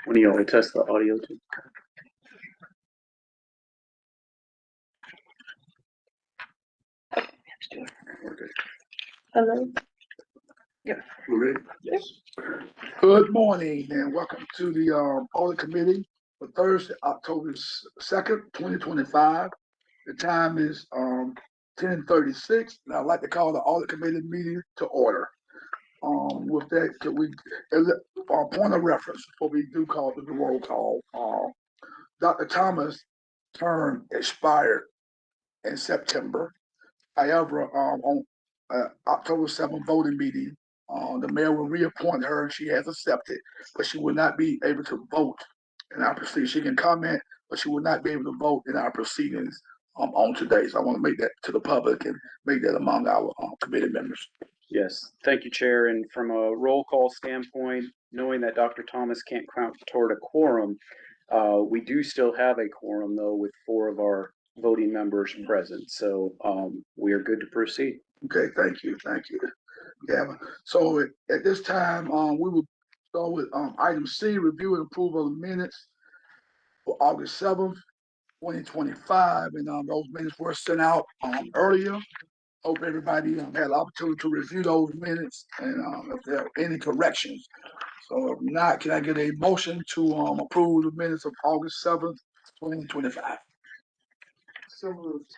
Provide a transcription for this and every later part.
When do you want to test the audio too? We're good. Hello. Yeah, we're ready. Yes. Good morning and welcome to the Audit Committee for Thursday, October 2nd, 2025. The time is 10:36, and I'd like to call the Audit Committee meeting to order. With that, could we point of reference before we do call the roll call? Dr. Thomas' term expired in September. However, on October 7th voting meeting, the mayor will reappoint her, and she has accepted, but she will not be able to vote in our proceedings. She can comment, but she will not be able to vote in our proceedings on today. So I want to make that to the public and make that among our committee members. Yes, thank you, Chair. And from a roll call standpoint, knowing that Dr. Thomas can't count toward a quorum, we do still have a quorum, though, with 4 of our voting members present. So we are good to proceed. Okay, thank you. Yeah. So at this time, we will go with item C, review and approval of the minutes for August 7th, 2025. And those minutes were sent out earlier. Hope everybody had an opportunity to review those minutes and if there are any corrections. So if not, can I get a motion to approve the minutes of August 7th, 2025? So moved.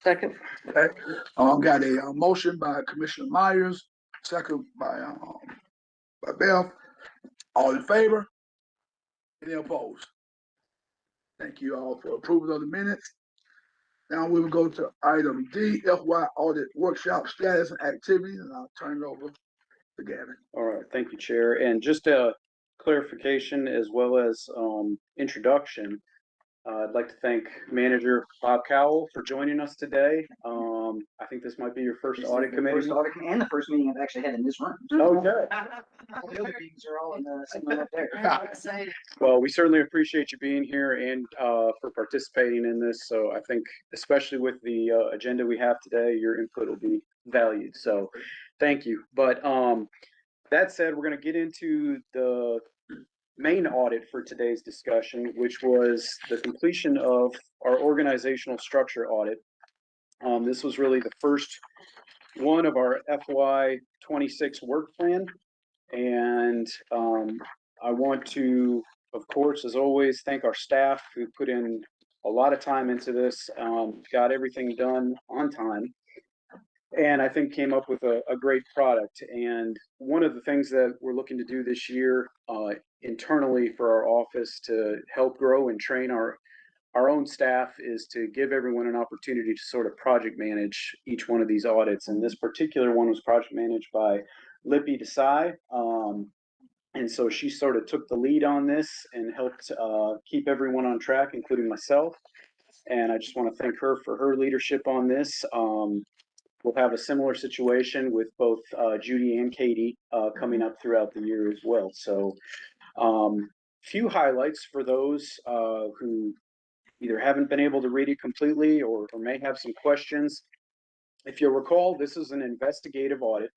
Second. Okay. Got a motion by Commissioner Myers, second by Beth. All in favor? Any opposed? Thank you all for approval of the minutes. Now we will go to item D, FY audit workshop status and activities, and I'll turn it over to Gavin. All right, thank you, Chair. And just a clarification as well as introduction. I'd like to thank Manager Bob Cowell for joining us today. I think this might be your first audit committee. First audit and the first meeting I've actually had in this room. Oh, good. All the other meetings are all in the sitting up there. Well, we certainly appreciate you being here and for participating in this. So I think, especially with the agenda we have today, your input will be valued. So thank you. But that said, we're going to get into the main audit for today's discussion, which was the completion of our organizational structure audit. This was really the first one of our FY26 work plan. And I want to, of course, as always, thank our staff who put in a lot of time into this, got everything done on time, and I think came up with a great product. And one of the things that we're looking to do this year internally for our office to help grow and train our own staff is to give everyone an opportunity to sort of project manage each one of these audits. And this particular one was project managed by Lippy Desai. And so she sort of took the lead on this and helped keep everyone on track, including myself. And I just want to thank her for her leadership on this. We'll have a similar situation with both Judy and Katie coming up throughout the year as well. So few highlights for those who either haven't been able to read it completely or may have some questions. If you'll recall, this is an investigative audit.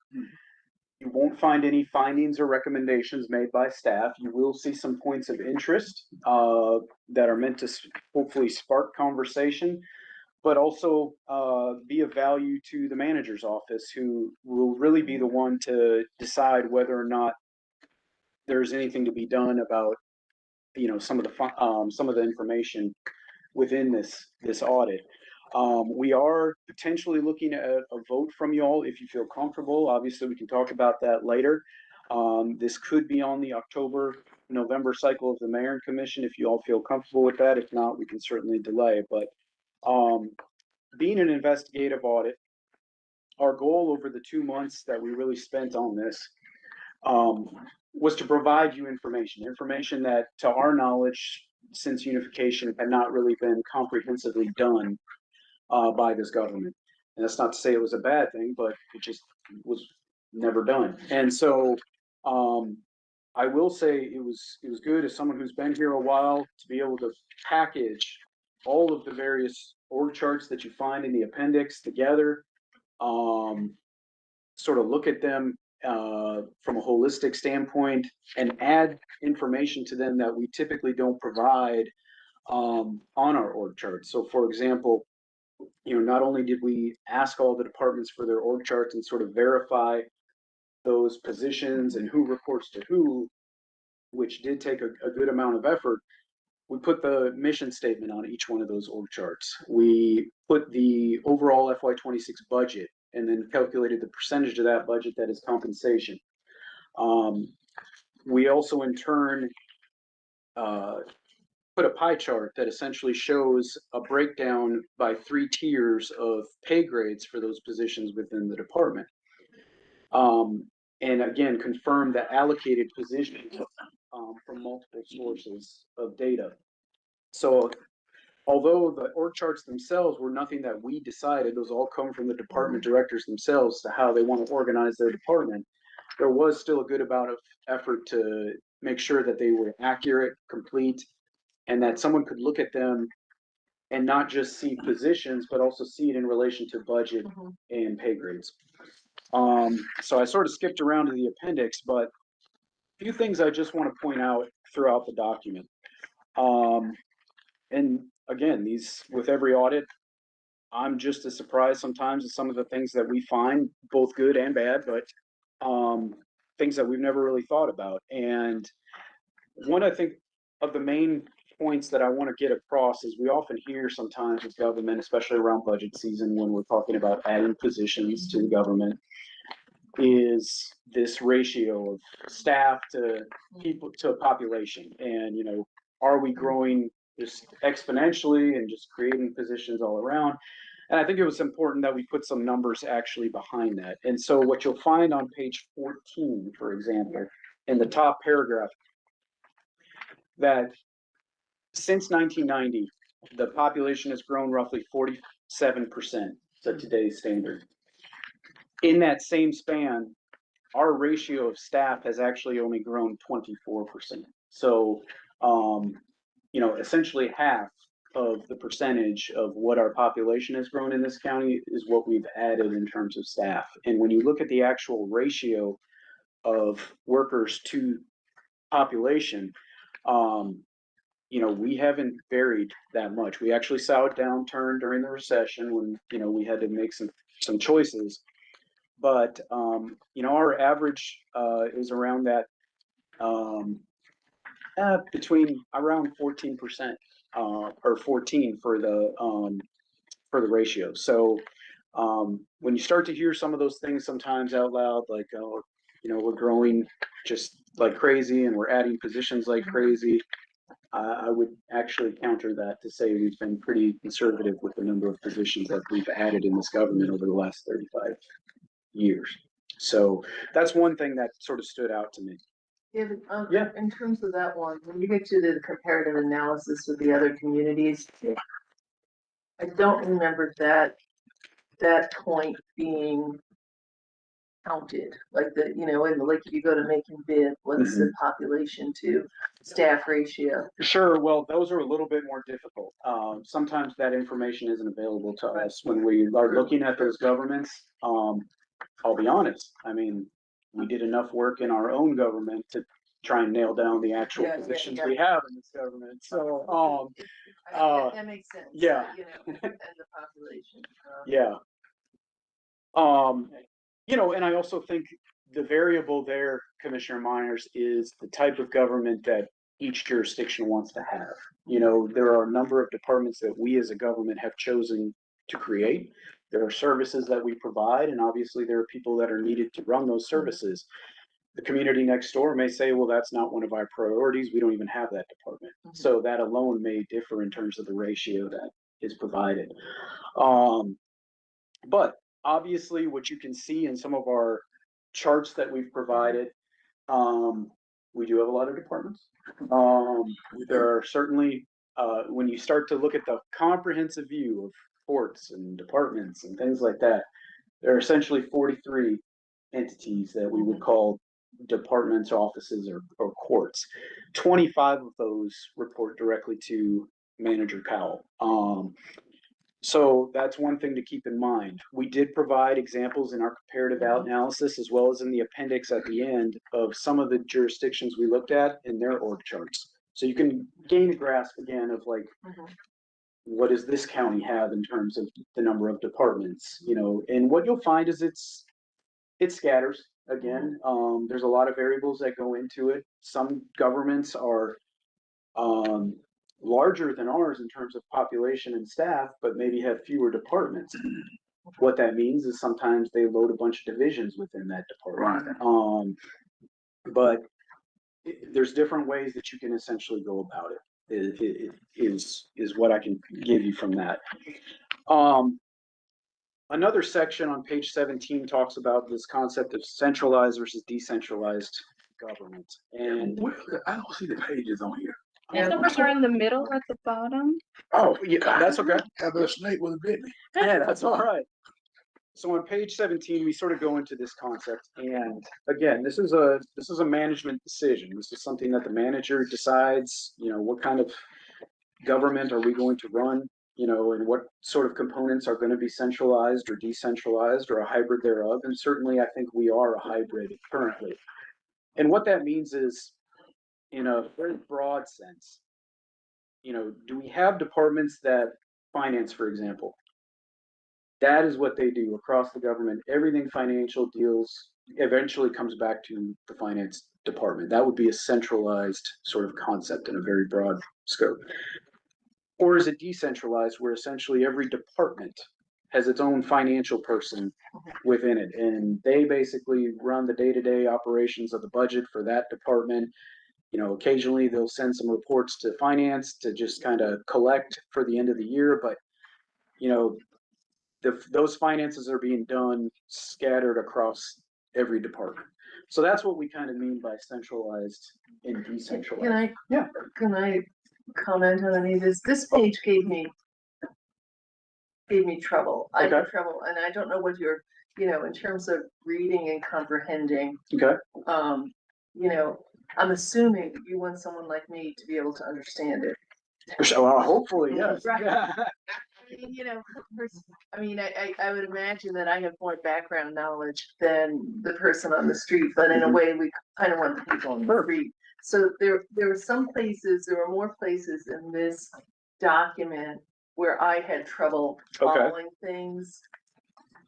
You won't find any findings or recommendations made by staff. You will see some points of interest that are meant to hopefully spark conversation, but also be of value to the manager's office, who will really be the one to decide whether or not there's anything to be done about, some of the information within this audit. We are potentially looking at a vote from you all if you feel comfortable. Obviously, we can talk about that later. This could be on the October-November cycle of the Mayor and Commission if you all feel comfortable with that. If not, we can certainly delay. But being an investigative audit, our goal over the 2 months that we really spent on this was to provide you information that, to our knowledge, since unification, had not really been comprehensively done by this government. And that's not to say it was a bad thing, but it just was never done. And so I will say it was good as someone who's been here a while to be able to package all of the various org charts that you find in the appendix together, sort of look at them from a holistic standpoint and add information to them that we typically don't provide on our org charts. So for example, not only did we ask all the departments for their org charts and sort of verify those positions and who reports to who, which did take a good amount of effort, we put the mission statement on each one of those org charts. We put the overall FY26 budget and then calculated the percentage of that budget that is compensation. We also in turn put a pie chart that essentially shows a breakdown by 3 tiers of pay grades for those positions within the department. And again, confirm the allocated positions from multiple sources of data. So although the org charts themselves were nothing that we decided, those all come from the department directors themselves to how they want to organize their department, there was still a good amount of effort to make sure that they were accurate, complete, and that someone could look at them and not just see positions, but also see it in relation to budget and pay grades. So I sort of skipped around to the appendix, but a few things I just want to point out throughout the document. And again, these, with every audit, I'm just as surprised sometimes at some of the things that we find, both good and bad, but things that we've never really thought about. And one, I think, of the main points that I want to get across is we often hear sometimes with government, especially around budget season, when we're talking about adding positions to the government, is this ratio of staff to people to population. And, are we growing just exponentially and just creating positions all around? And I think it was important that we put some numbers actually behind that. And so what you'll find on page 14, for example, in the top paragraph, that since 1990, the population has grown roughly 47% to today's standard. In that same span, our ratio of staff has actually only grown 24%. So, essentially half of the percentage of what our population has grown in this county is what we've added in terms of staff. And when you look at the actual ratio of workers to population, we haven't varied that much. We actually saw a downturn during the recession when, we had to make some choices. But, our average is around that, between around 14%, or 14 for the ratio. So when you start to hear some of those things sometimes out loud, like, oh, we're growing just like crazy and we're adding positions like crazy, I would actually counter that to say we've been pretty conservative with the number of positions that we've added in this government over the last 35 years. So that's one thing that sort of stood out to me. Yeah, Yeah. In terms of that one, when you get to the comparative analysis with the other communities, I don't remember that point being counted. Like like you go to making bid, what's the population to staff ratio? Sure. Well, those are a little bit more difficult. Sometimes that information isn't available to us when we are looking at those governments. I'll be honest. I mean, we did enough work in our own government to try and nail down the actual positions we have in this government. So, that makes sense. Yeah. And the population. Yeah. And I also think the variable there, Commissioner Myers, is the type of government that each jurisdiction wants to have. There are a number of departments that we as a government have chosen to create. There are services that we provide, and obviously there are people that are needed to run those services. The community next door may say, well, that's not one of our priorities. We don't even have that department. So that alone may differ in terms of the ratio that is provided. But obviously what you can see in some of our charts that we've provided, we do have a lot of departments. There are certainly, when you start to look at the comprehensive view of courts and departments and things like that, there are essentially 43 entities that we would call departments, offices, or courts. 25 of those report directly to Manager Powell. So that's one thing to keep in mind. We did provide examples in our comparative analysis as well as in the appendix at the end of some of the jurisdictions we looked at in their org charts. So you can gain a grasp again of like, what does this county have in terms of the number of departments, you know, and what you'll find is it scatters again. There's a lot of variables that go into it. Some governments are larger than ours in terms of population and staff, but maybe have fewer departments. What that means is sometimes they load a bunch of divisions within that department. But there's different ways that you can essentially go about it. Is what I can give you from that. Another section on page 17 talks about this concept of centralized versus decentralized government. And I don't see the pages on here. Yeah. Numbers are in the middle at the bottom. oh yeah, that's okay. Have a snake with a bit me. Yeah, that's all right. So on page 17, we sort of go into this concept, and again, this is a management decision. This is something that the manager decides. You know, what kind of government are we going to run? You know, and what sort of components are going to be centralized or decentralized or a hybrid thereof. And certainly, I think we are a hybrid currently. And what that means is, in a very broad sense, you know, do we have departments that finance, for example? That is what they do across the government. Everything financial deals eventually comes back to the finance department. That would be a centralized sort of concept in a very broad scope. Or is it decentralized, where essentially every department has its own financial person within it, and they basically run the day-to-day operations of the budget for that department. You know, occasionally they'll send some reports to finance to just kind of collect for the end of the year, but you know, those finances are being done scattered across every department. So that's what we kind of mean by centralized and decentralized. Can I comment on any of this? This page gave me trouble. I had Okay. trouble, and I don't know what you're, you know, in terms of reading and comprehending. Okay. You know, I'm assuming you want someone like me to be able to understand it. Well, hopefully, yes. Right. Yeah. I mean, you know, I would imagine that I have more background knowledge than the person on the street, but in a way, we kind of want the people on the street. So there were more places in this document where I had trouble following things.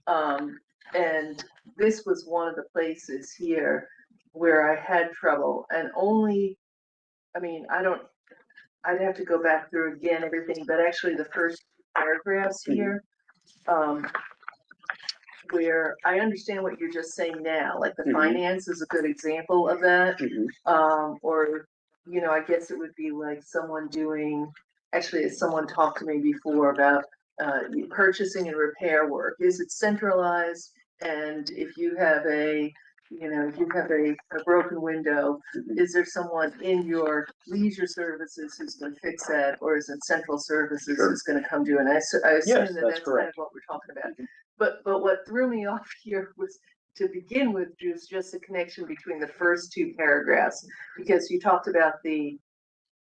And this was one of the places here where I had trouble, and only, I mean, I'd have to go back through again everything, but actually the first paragraphs here, where I understand what you're just saying now, like the finance is a good example of that. Or, you know, I guess it would be like someone doing, actually, someone talked to me before about purchasing and repair work. Is it centralized? And if you have a broken window, is there someone in your leisure services who's going to fix that, or is it central services who's going to come do it? And I assume Yes, that that's that's correct. kind of what we're talking about. But what threw me off here was, to begin with, was just the connection between the first two paragraphs, because you talked about the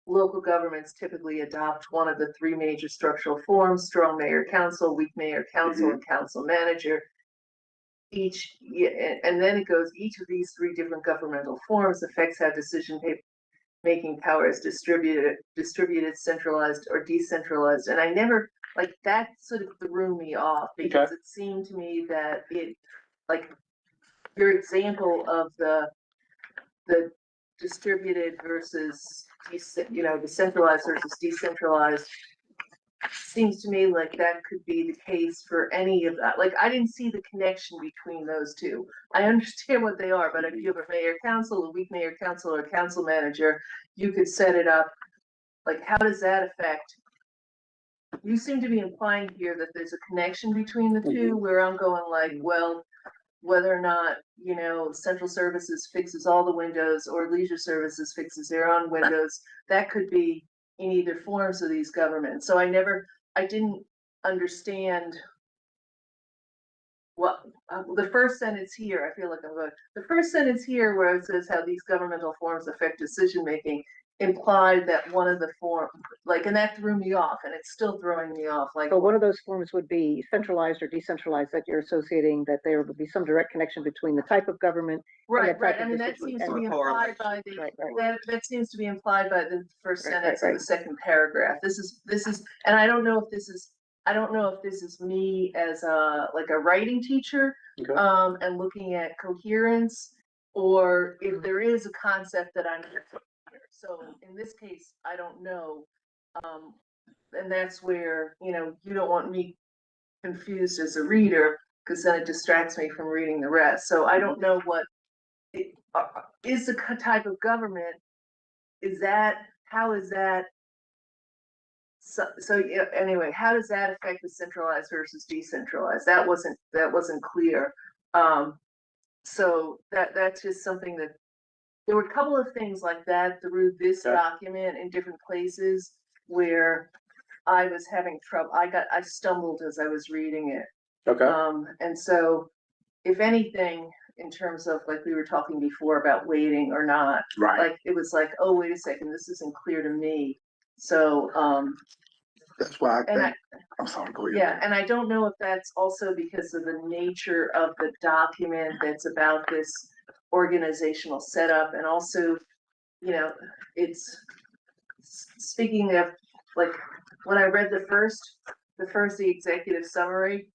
local governments typically adopt one of the three major structural forms: strong mayor council, weak mayor council, and council manager. And then it goes, each of these three different governmental forms affects how decision-making power is distributed, centralized, or decentralized. And I never, like, that sort of threw me off, because it seemed to me that it, like, your example of the distributed versus, the centralized versus decentralized, seems to me like that could be the case for any of that. Like, I didn't see the connection between those two. I understand what they are, but if you have a mayor council, a weak mayor council, or a council manager, you could set it up. Like, how does that affect? You seem to be implying here that there's a connection between the two, where I'm going like, well, whether or not, you know, central services fixes all the windows or leisure services fixes their own windows, that could be in either forms of these governments. So I didn't understand what the first sentence here, I feel like I'm going, the first sentence here where it says how these governmental forms affect decision making, implied that one of the form, like, and that threw me off, and it's still throwing me off, like, So one of those forms would be centralized or decentralized, that you're associating that there would be some direct connection between the type of government. right, that right, type I of mean, that decision seems to and be implied by the, Right, right. that seems to be implied by the first Right, sentence right, of the second paragraph. This is, and I don't know if this is me as like a writing teacher, Okay. and looking at coherence, or if there is a concept that I'm missing here. So in this case, I don't know. And that's where, you don't want me confused as a reader, because then it distracts me from reading the rest. So I don't know what it is the type of government. How is that? So yeah, anyway, how does that affect the centralized versus decentralized? That wasn't clear. So that's just something that, there were a couple of things like that through this Okay. document in different places where I was having trouble. I stumbled as I was reading it. Okay. And so if anything, in terms of, like we were talking before about waiting or not, Right. like, it was like, oh, wait a second, this isn't clear to me. So, That's why I and think, I'm sorry, go ahead. yeah, and I don't know if that's also because of the nature of the document that's about this organizational setup, and also, it's, speaking of, like, when I read the executive summary,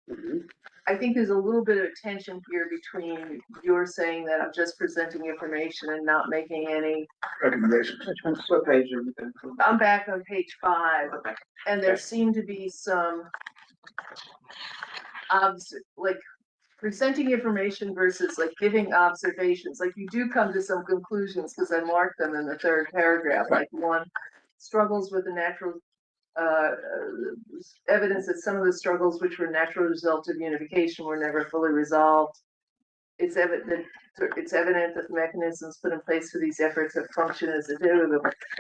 Mhm. I think there's a little bit of tension here between you're saying that I'm just presenting information and not making any. Recommendations. Which one's What page are you on? I'm back on page 5, Okay. and there Okay. seem to be some like presenting information versus like giving observations. Like, you do come to some conclusions, because I marked them in the third paragraph. Like, one, struggles with the natural evidence that some of the struggles which were natural results of unification were never fully resolved. It's evident that the mechanisms put in place for these efforts have functioned as a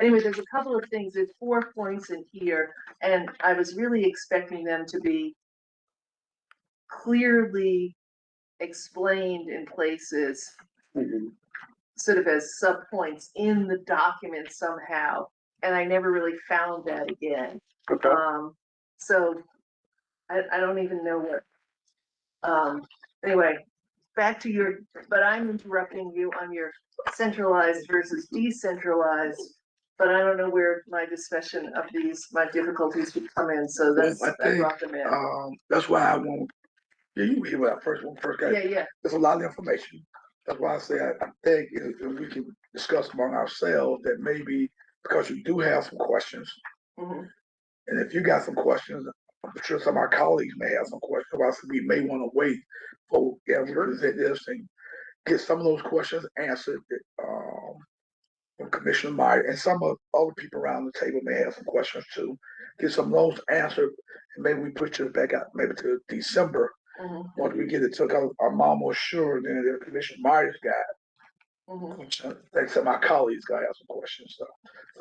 anyway. There's a couple of things. There's 4 points in here, and I was really expecting them to be clearly explained in places, Mhm. sort of as subpoints in the document somehow, and I never really found that again. Okay. So I don't even know what. Anyway, back to your, but I'm interrupting you on your centralized versus decentralized. But I don't know where my discussion of my difficulties would come in, so that's, Well, I I think, brought them in. That's why I want, yeah, you hear what I first got. Yeah, There's a lot of information. That's why I say I think if we can discuss among ourselves that maybe, because you do have some questions, mhm. and if you got some questions, I'm sure some of our colleagues may have some questions. I said we may want to wait for, we present this and get some of those questions answered. From Commissioner Meyer, and some of other people around the table may have some questions too. Get some of those answered, and maybe we push it back out maybe to December. Mhm. Once we get it took out, I'm almost sure then the Commissioner Myers got Mhm. questions. I think some of my colleagues got have some questions. So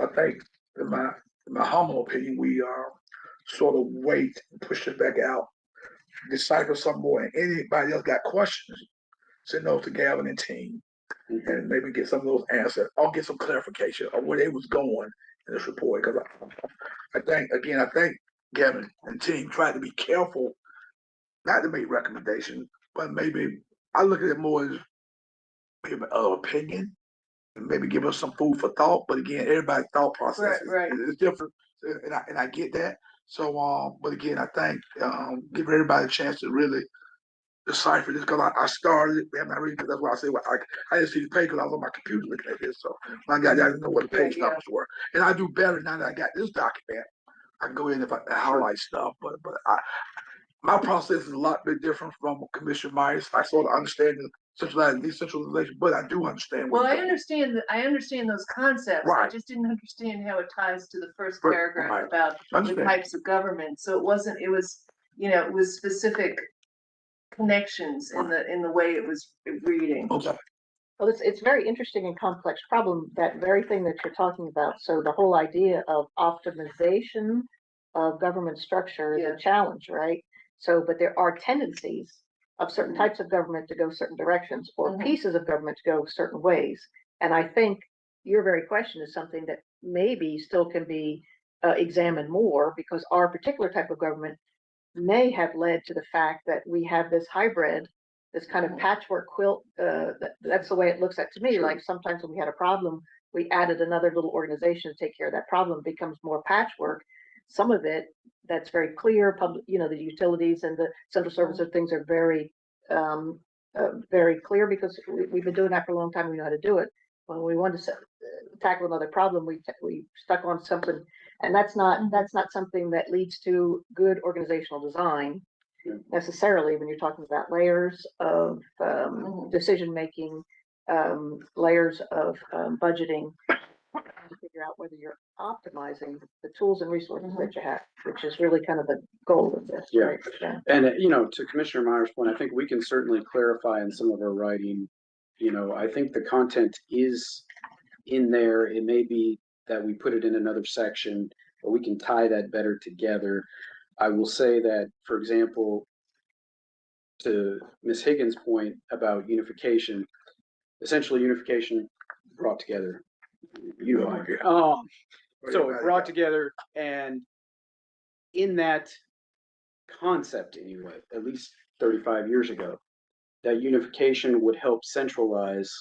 I think in my humble opinion, we sort of wait and push it back out, decipher some more, and anybody else got questions, send those to Gavin and team, and maybe get some of those answers. I'll get some clarification of where they was going in this report. Because I think Gavin and team tried to be careful not to make recommendations, but maybe I look at it more as maybe an opinion and maybe give us some food for thought. But again, everybody's thought process Right. is different, and I get that. So, but again, I think give everybody a chance to really decipher this, because I started it, man, I read it. That's why I say, well, I didn't see the page because I was on my computer looking at this. So when I got there, I didn't know what the page Yeah. numbers were. And I do better now that I got this document. I can go in if I highlight stuff, but my process is a lot bit different from Commissioner Myers. I sort of understand the centralized and decentralization, but I do understand. Well, I understand those concepts. I Right. just didn't understand how it ties to the first Right, paragraph right. about the Understand. types of government. So it was specific connections in the way it was reading. Okay. Well, it's very interesting and complex problem, that very thing that you're talking about. So the whole idea of optimization of government structure is Yeah. a challenge, right? So, but there are tendencies of certain types of government to go certain directions, or Mhm. pieces of government to go certain ways. And I think your very question is something that maybe still can be examined more, because our particular type of government may have led to the fact that we have this hybrid, this kind of patchwork quilt. That's the way it looks at to me. Sure. Like sometimes when we had a problem, we added another little organization to take care of that problem. It becomes more patchwork. Some of it that's very clear. Public, the utilities and the central services things are very clear, because we've been doing that for a long time. We know how to do it. When we want to tackle another problem, we stuck on something, and that's not something that leads to good organizational design necessarily. When you're talking about layers of decision making, layers of budgeting, to figure out whether you're optimizing the tools and resources that you have, which is really kind of the goal of this. Yeah. Right? Yeah. And, to Commissioner Meyer's point, I think we can certainly clarify in some of our writing, I think the content is in there. It may be that we put it in another section, but we can tie that better together. I will say that, for example, to Ms. Higgins' point about unification, essentially unification brought together. I agree. So it brought together, and in that concept anyway, at least 35 years ago, that unification would help centralize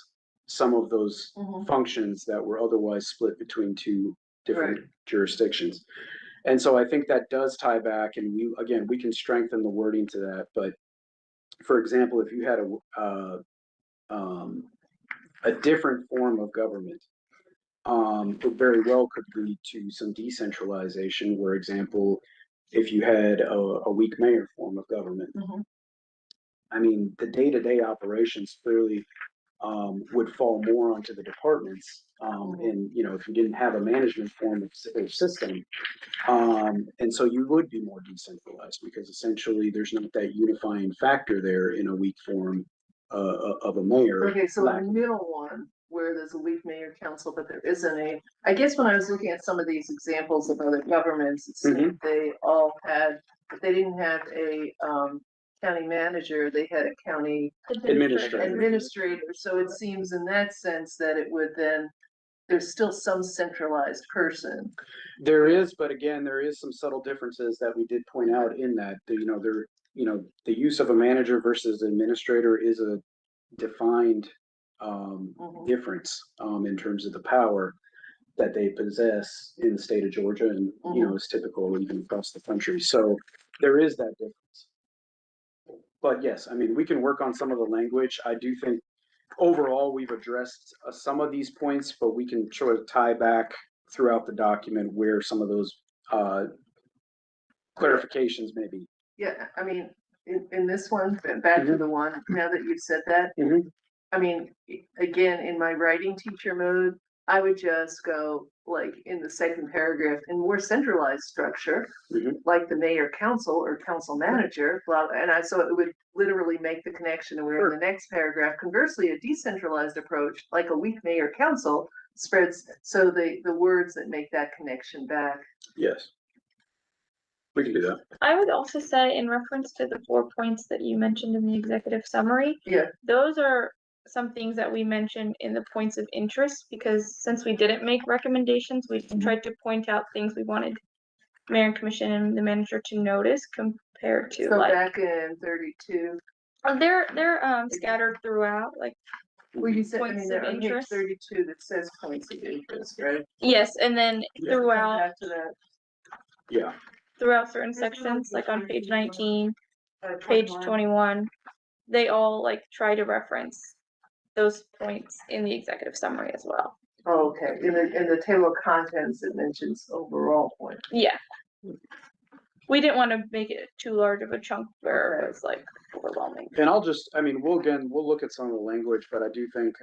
some of those functions that were otherwise split between two different jurisdictions. And so I think that does tie back, and we can strengthen the wording to that. But for example, if you had a different form of government, it very well could lead to some decentralization. For example, if you had a weak mayor form of government, I mean, the day-to-day operations clearly would fall more onto the departments. And if you didn't have a management form of system, and so you would be more decentralized, because essentially there's not that unifying factor there in a weak form of a mayor. Okay, so in the middle one, where there's a weak mayor council, but there isn't I guess when I was looking at some of these examples of other governments, it seemed they all had, if they didn't have a county manager, they had a county administrator. So it seems in that sense that it would then, there's still some centralized person. There is, but again, there is some subtle differences that we did point out in that, the use of a manager versus administrator is a defined difference in terms of the power that they possess in the state of Georgia, and is typical even across the country. So there is that difference. But yes, I mean, we can work on some of the language. I do think overall we've addressed some of these points, but we can sort of tie back throughout the document where some of those clarifications may be. Yeah, I mean, in this one, back to the one, now that you've said that, I mean, again, in my writing teacher mode, I would just go like in the second paragraph, in more centralized structure, like the mayor council or council manager, blah, so it would literally make the connection, and we're in the next paragraph. Conversely, a decentralized approach, like a weak mayor council, spreads, so the words that make that connection back. Yes. We can do that. I would also say, in reference to the 4 points that you mentioned in the executive summary, those are some things that we mentioned in the points of interest, because since we didn't make recommendations, we tried to point out things we wanted mayor and commission and the manager to notice, compared to So back in 32. They're scattered throughout, like Well, you said, points there of on page interest. 32 that says points of interest, right? Yes, and then throughout Back to that. throughout certain sections, like on page 19, page 21, they all like try to reference those points in the executive summary as well. Oh, okay. In the table of contents, it mentions overall point. Yeah. We didn't want to make it too large of a chunk where it was like overwhelming. And we'll look at some of the language, but I do think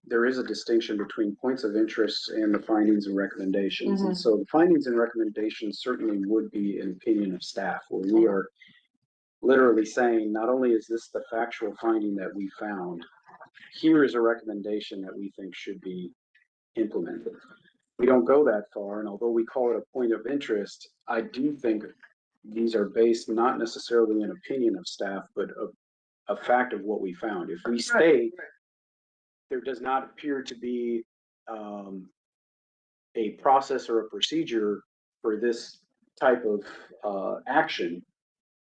there is a distinction between points of interest and the findings and recommendations. And so the findings and recommendations certainly would be an opinion of staff, where we are literally saying, not only is this the factual finding that we found, here is a recommendation that we think should be implemented. We don't go that far, and although we call it a point of interest, I do think these are based not necessarily an opinion of staff, but a fact of what we found. If we state there does not appear to be a process or a procedure for this type of action,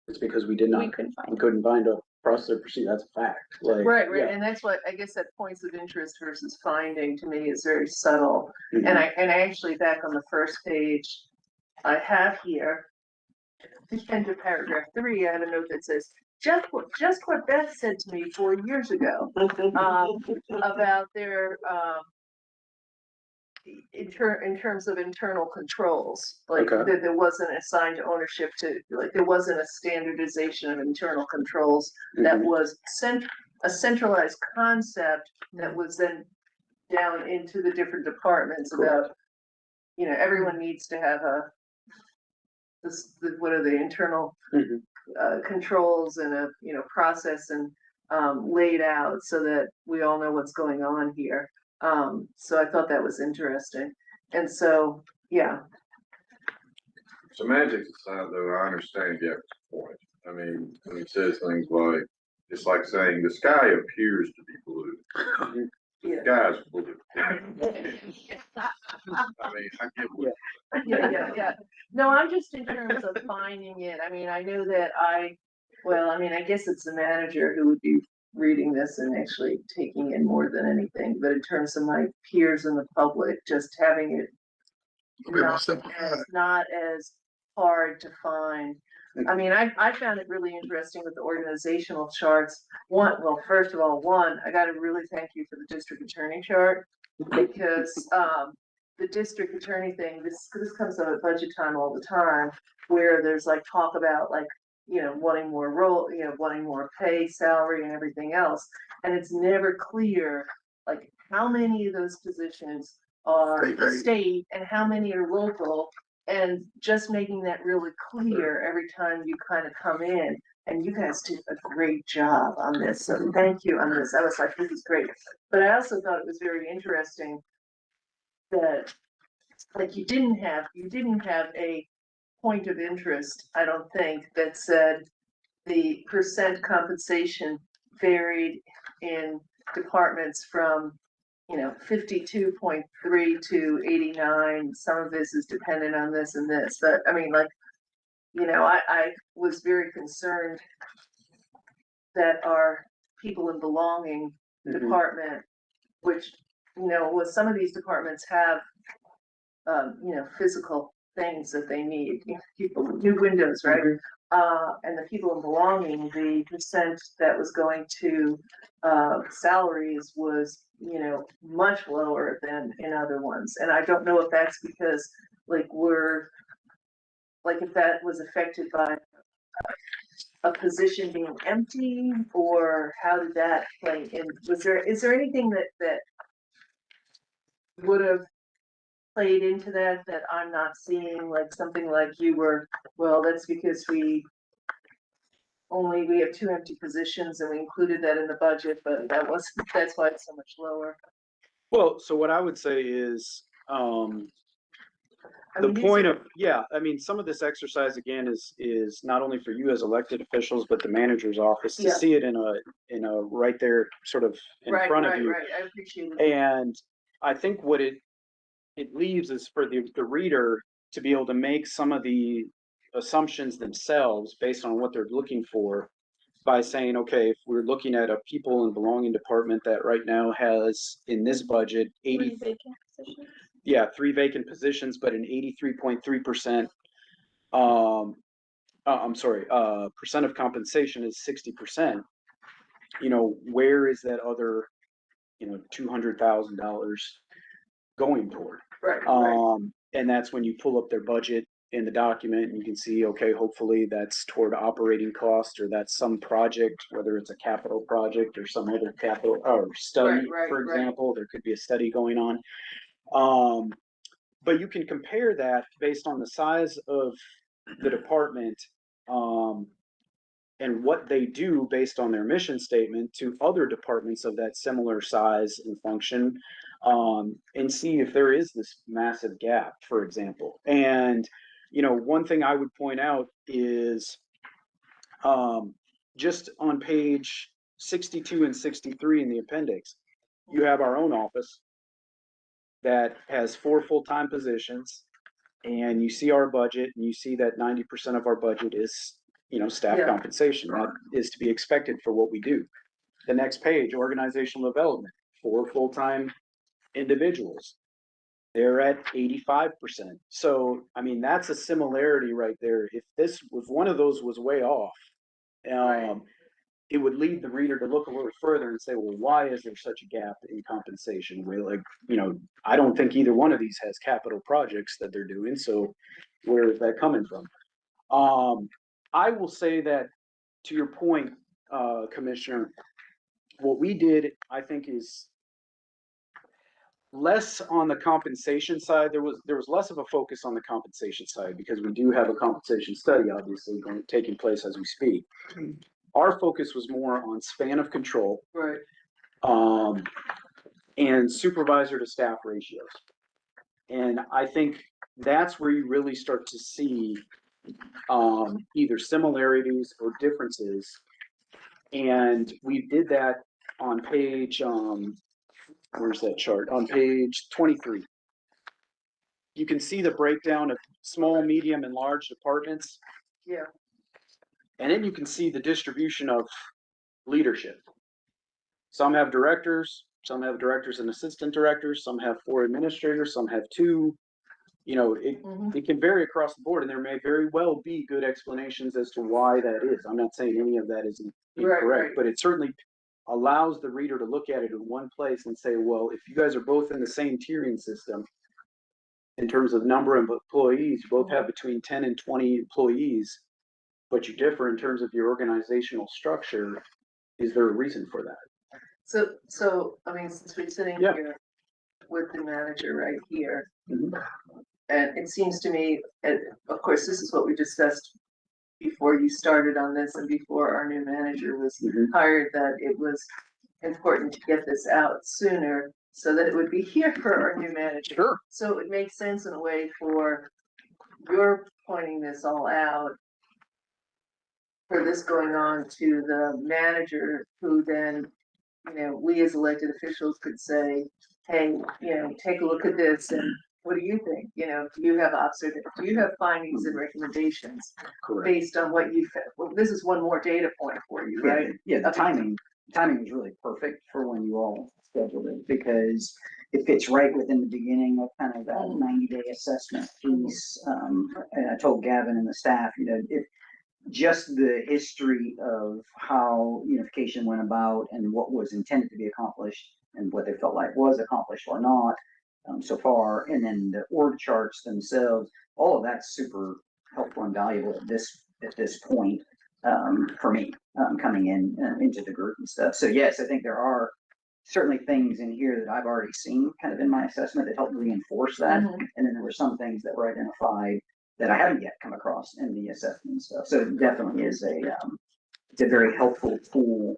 it's because we couldn't find a process or procedure. That's a fact. Like, Right, yeah. and that's what, I guess that points of interest versus finding to me is very subtle. Mhm. And I actually back on the first page, I have here, the end of paragraph 3, I have a note that says, just what Beth said to me 4 years ago, about their, in terms of internal controls, like Okay. that there wasn't assigned ownership to, like there wasn't a standardization of internal controls that Mhm. was a centralized concept that was then down into the different departments about, you know, everyone needs to have what are the internal Mhm. controls and a, you know, process and laid out so that we all know what's going on here. So I thought that was interesting. And so, yeah, Semantics aside, though, I understand Jeff's point. I mean, when he says things like, it's like saying the sky appears to be blue. The yeah, sky's blue. I mean, I get what. yeah. No, I'm just in terms of finding it. I mean, I know that well, I mean, I guess it's the manager who would be reading this and actually taking in more than anything, but in terms of my peers in the public, just having it A bit more simplified. not as hard to find. I mean, I found it really interesting with the organizational charts. Well, first of all, I gotta really thank you for the district attorney chart, because the district attorney thing, this comes up at budget time all the time, where there's like talk about like, you know, wanting more role, you know, wanting more pay, salary and everything else. And it's never clear, like how many of those positions are State paid. state and how many are local, and just making that really clear every time you kind of come in. And you guys did a great job on this, so thank you on this. I was like, this is great. But I also thought it was very interesting that, like, you didn't have a point of interest, I don't think, that said the percent compensation varied in departments from, you know, 52.3 to 89. Some of this is dependent on this and this, but I mean, like, you know, I was very concerned that our people in belonging Mhm. department, which, you know, with some of these departments have, you know, physical things that they need, you know, people, new windows, right? And the people in belonging, the percent that was going to salaries was, you know, much lower than in other ones. And I don't know if that's because, like, if that was affected by a position being empty, or how did that play in? Is there anything that would have played into that I'm not seeing, like something like you were, well, that's because we have 2 empty positions and we included that in the budget, but that's why it's so much lower. Well, so what I would say is, I the mean, point of, yeah, I mean, some of this exercise again is not only for you as elected officials, but the manager's office to Yeah. see it in a right there sort of in front of you. Right, I appreciate it. And I think what it leaves is for the reader to be able to make some of the assumptions themselves based on what they're looking for, by saying, okay, if we're looking at a people and belonging department that right now has in this budget 3 80, vacant positions. yeah, 3 vacant positions, but an 83.3%, I'm sorry, percent of compensation is 60%. You know, where is that other, you know, $200,000 going toward? Right. And that's when you pull up their budget in the document and you can see, okay, hopefully that's toward operating cost, or that's some project, whether it's a capital project or some other capital or study, Right, for right. example, there could be a study going on. But you can compare that based on the size of the department, and what they do based on their mission statement to other departments of that similar size and function, and see if there is this massive gap, for example. And, you know, one thing I would point out is, just on page 62 and 63 in the appendix, you have our own office. that has 4 full-time positions, and you see our budget, and you see that 90% of our budget is, staff Yeah. compensation. That is to be expected for what we do. The next page, organizational development, 4 full-time individuals. They're at 85%. So, I mean, that's a similarity right there. If one of those was way off, Right. it would lead the reader to look a little further and say, well, why is there such a gap in compensation? I don't think either one of these has capital projects that they're doing. So where is that coming from? I will say that, to your point, Commissioner, what we did, I think, is less on the compensation side. There was less of a focus on the compensation side because we do have a compensation study, obviously, taking place as we speak. Our focus was more on span of control, Right. and supervisor to staff ratios. And I think that's where you really start to see either similarities or differences. And we did that on page, where's that chart? On page 23. You can see the breakdown of small, medium, and large departments. Yeah. And then you can see the distribution of leadership. Some have directors and assistant directors, some have 4 administrators, some have 2. It can vary across the board, and there may very well be good explanations as to why that is. I'm not saying any of that is incorrect, Right. but it certainly allows the reader to look at it in one place and say, well, if you guys are both in the same tiering system, in terms of number of employees, you both have between 10 and 20 employees, but you differ in terms of your organizational structure. Is there a reason for that? So, I mean, since we're sitting Yeah. here with the manager right here, Mhm. and it seems to me, and of course, this is what we discussed before you started on this and before our new manager was Mhm. hired, that it was important to get this out sooner so that it would be here for our new manager. Sure. So it would make sense in a way for your pointing this all out, for this going on to the manager, who then, we as elected officials could say, hey, take a look at this, and what do you think? Do you have findings and recommendations Correct. based on what you found? Well, this is one more data point for you, right? Yeah, the timing was really perfect for when you all scheduled it, because it fits right within the beginning of kind of that 90-day assessment piece. And I told Gavin and the staff, if just the history of how unification went about and what was intended to be accomplished and what they felt like was accomplished or not so far, and then the org charts themselves, all of that's super helpful and valuable at this point for me coming into the group and stuff. So yes, I think there are certainly things in here that I've already seen kind of in my assessment that helped reinforce that, and then there were some things that were identified that I haven't yet come across in the assessment and stuff. So it definitely is it's a very helpful tool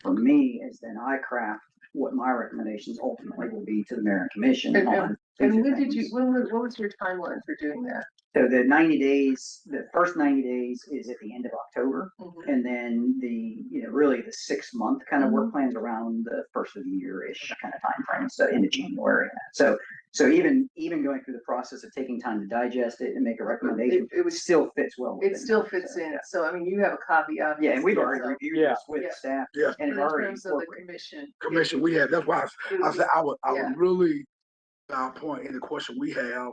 for me as then I craft what my recommendations ultimately will be to the mayor and commission. And on when future did things. what was your timeline for doing that? So the 90 days, the first 90 days is at the end of October. And then really the 6-month kind of work plans around the first of the year-ish kind of time frame. So into January. So even going through the process of taking time to digest it and make a recommendation, it still fits well within It still that. fits in. So, I mean, you have a copy of it. Yeah, and we've already reviewed this with Yeah. staff. Yeah. And But it in already terms of the incorporated. Commission, we have, that's why I said I would Yeah. really, our point in the question we have,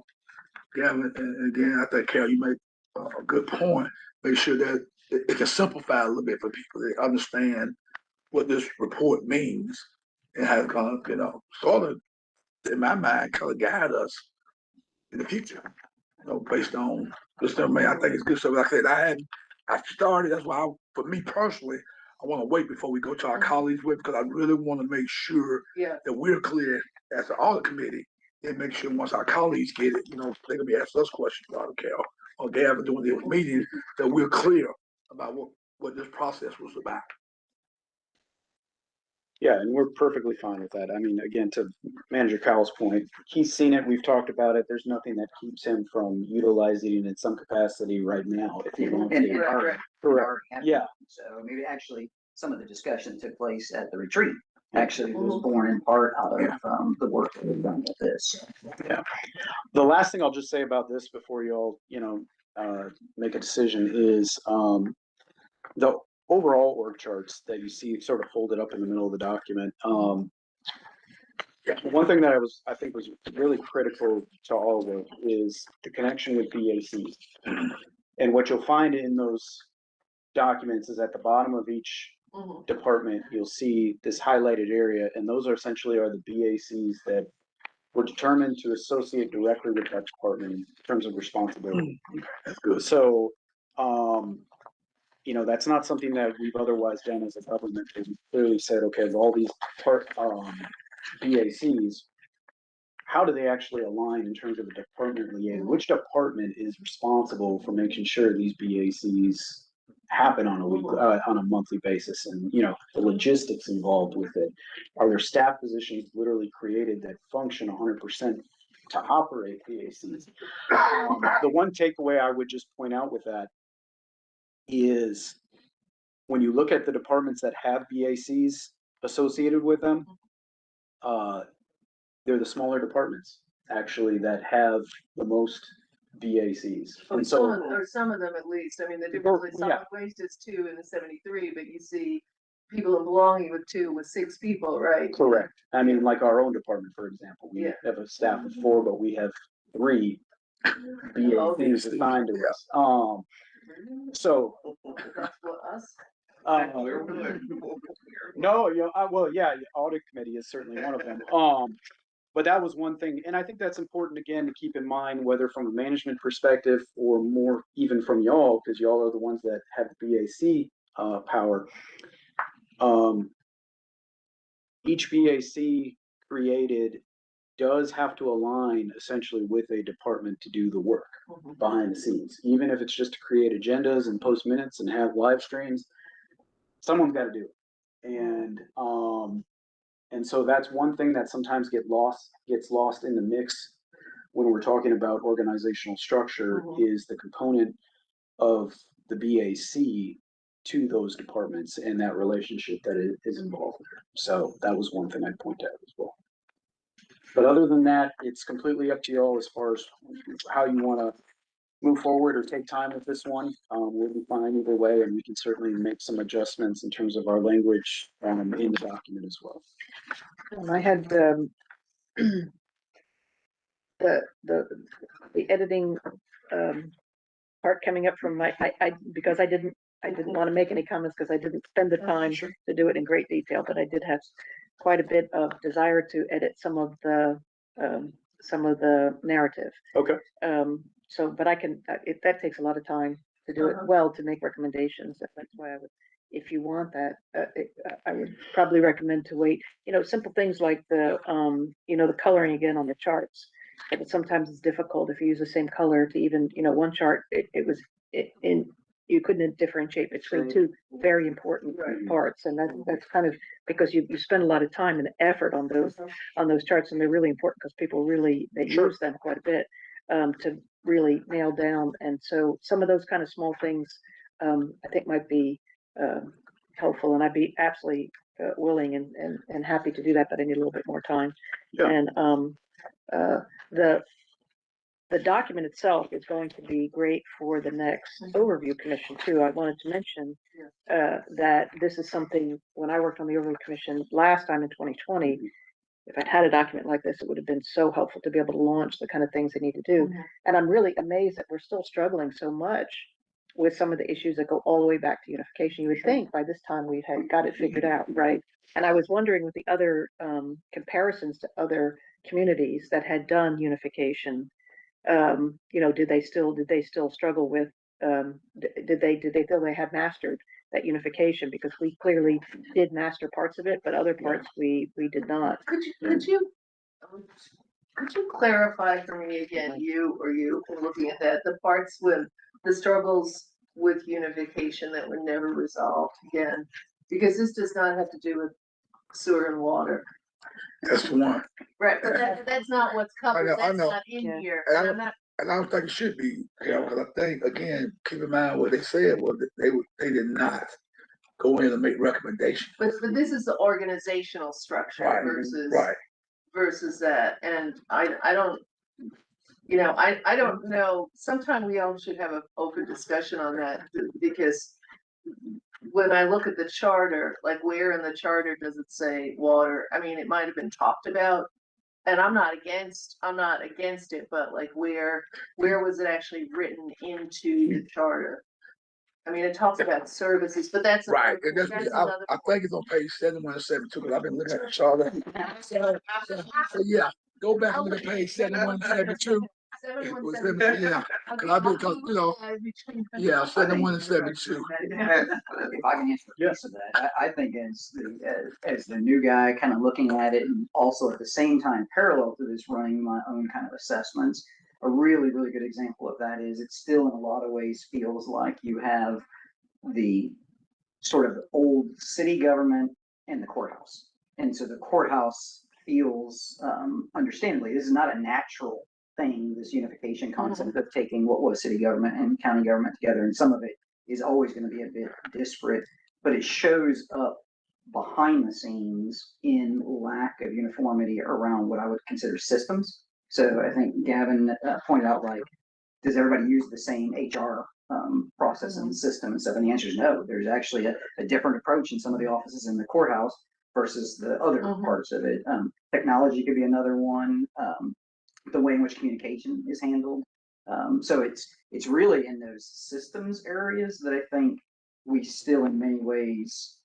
Gavin, and again, I think Carol, you made a good point. Make sure that it can simplify a little bit for people to understand what this report means and how it's gonna, sort of, in my mind, kind of guide us in the future, based on this stuff. Man, I think it's good stuff. Like I said, I started, that's why for me personally, I want to wait before we go to our colleagues with, because I really want to make sure that we're clear as the audit committee, and make sure once our colleagues get it, they're gonna be asking us questions about it, Carol or Gavin doing these meetings, that we're clear about what this process was about. Yeah, and we're perfectly fine with that. I mean, again, to Manager Cowell's point, he's seen it, we've talked about it. There's nothing that keeps him from utilizing it in some capacity right now. If he wants to. Already Correct. have Yeah. So maybe actually some of the discussion took place at the retreat. actually was born in part out of, the work that we've done with this. The last thing I'll just say about this before you all, make a decision is, the overall org charts that you see sort of folded up in the middle of the document. One thing that I think was really critical to all of it is the connection with BACs. And what you'll find in those documents is at the bottom of each department, you'll see this highlighted area, and those are essentially the BACs that were determined to associate directly with that department in terms of responsibility. That's good. So, that's not something that we've otherwise done as a government. We clearly said, okay, of all these BACs, how do they actually align in terms of the department liaison? Which department is responsible for making sure these BACs happen on a weekly, on a monthly basis, and the logistics involved with it? Are there staff positions literally created that function 100% to operate BACs? The one takeaway I would just point out with that is when you look at the departments that have BACs associated with them, they're the smaller departments actually that have the most BACs. Or And so, some of them at least. I mean, the difference with solid waste is 2 in the 73, but you see people in belonging with 2 with 6 people, right? correct. I mean, like our own department, for example, we have a staff of 4, but we have 3 BACs assigned to us. So That's what us. No, Audit Committee is certainly one of them. But that was one thing, and I think that's important again to keep in mind, whether from a management perspective or more even from y'all, because y'all are the ones that have the BAC power. Each BAC created does have to align essentially with a department to do the work behind the scenes, even if it's just to create agendas and post minutes and have live streams. Someone's got to do it, and so that's one thing that sometimes gets lost in the mix when we're talking about organizational structure, is the component of the BAC to those departments and that relationship that is involved there. So that was one thing I'd point out as well. But other than that, it's completely up to you all as far as how you want to move forward or take time with this one. We'll be fine either way, and we can certainly make some adjustments in terms of our language in the document as well. And I had the editing part coming up from because I didn't want to make any comments because I didn't spend the time to do it in great detail, but I did have quite a bit of desire to edit some of the narrative. Okay. But I can, that takes a lot of time to do it well, to make recommendations. That's why I would, if you want that, I would probably recommend to wait. Simple things like the coloring again on the charts. But sometimes it's difficult if you use the same color to even, one chart, you couldn't differentiate between 2 very important parts. And that's kind of because you spend a lot of time and effort on those charts, and they're really important because people really, they use them quite a bit to really nail down. And so some of those kind of small things I think might be helpful, and I'd be absolutely willing and happy to do that, but I need a little bit more time. And the document itself is going to be great for the next overview commission too. I wanted to mention that this is something, when I worked on the overview commission last time in 2020, if I'd had a document like this, it would have been so helpful to be able to launch the kind of things they need to do. And I'm really amazed that we're still struggling so much with some of the issues that go all the way back to unification. You would think by this time we had got it figured out, right? And I was wondering with the other comparisons to other communities that had done unification, did they still struggle with, did they feel they had mastered that unification? Because we clearly did master parts of it, but other parts we did not. Could you clarify for me again, you looking at that, the parts with the struggles with unification that were never resolved again? Because this does not have to do with sewer and water. That's one. Right, but that's not what's covered. I That's know. not in here. And I don't think it should be, because I think, again, keep in mind what they said was that they did not go in and make recommendations. But this is the organizational structure Right, versus. right. Versus that, and I don't, I don't know, sometime we all should have an open discussion on that, because when I look at the charter, like where in the charter does it say water? I mean, it might have been talked about, and I'm not against it, but like where was it actually written into the charter? I mean, it talks about services, but that's. Right, and that's, that's I another think it's on page 71 and 72, because I've been looking at the charter. So yeah, go back and look at page 71 and 72. Yeah, because I've been, yeah, 71 and 72. If I can answer a piece of that, I think as the new guy kind of looking at it, and also at the same time parallel to this running my own kind of assessments, a really, really good example of that is it still in a lot of ways feels like you have the sort of old city government and the courthouse. And so the courthouse feels, understandably, this is not a natural thing, this unification concept of taking what was city government and county government together. And some of it is always going to be a bit disparate, but it shows up behind the scenes in lack of uniformity around what I would consider systems. So I think Gavin pointed out, like, does everybody use the same HR process and system and stuff? And the answer is no. There's actually a different approach in some of the offices in the courthouse versus the other parts of it. Technology could be another one. The way in which communication is handled. So it's really in those systems areas that I think we still in many ways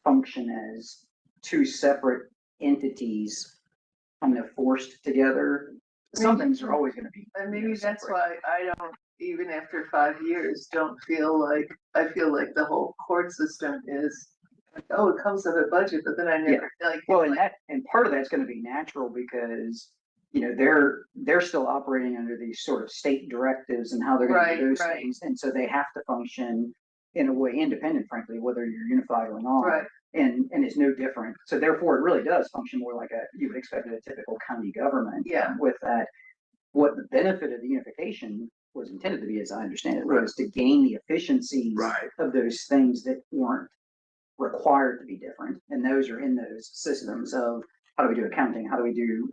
function as two separate entities kind of forced together. Some things are always going to be. And maybe that's why I don't, even after 5 years, don't feel like, I feel like the whole court system is, like, oh, it comes with a budget, but then I never, like. Well, and part of that's going to be natural because, they're still operating under these sort of state directives and how they're going to do those things. And so they have to function in a way independent, frankly, whether you're unified or not. Right. And it's no different. So therefore, it really does function more like you would expect a typical county government. Yeah. With that, what the benefit of the unification was intended to be, as I understand it, was to gain the efficiencies of those things that weren't required to be different. And those are in those systems of how do we do accounting? How do we do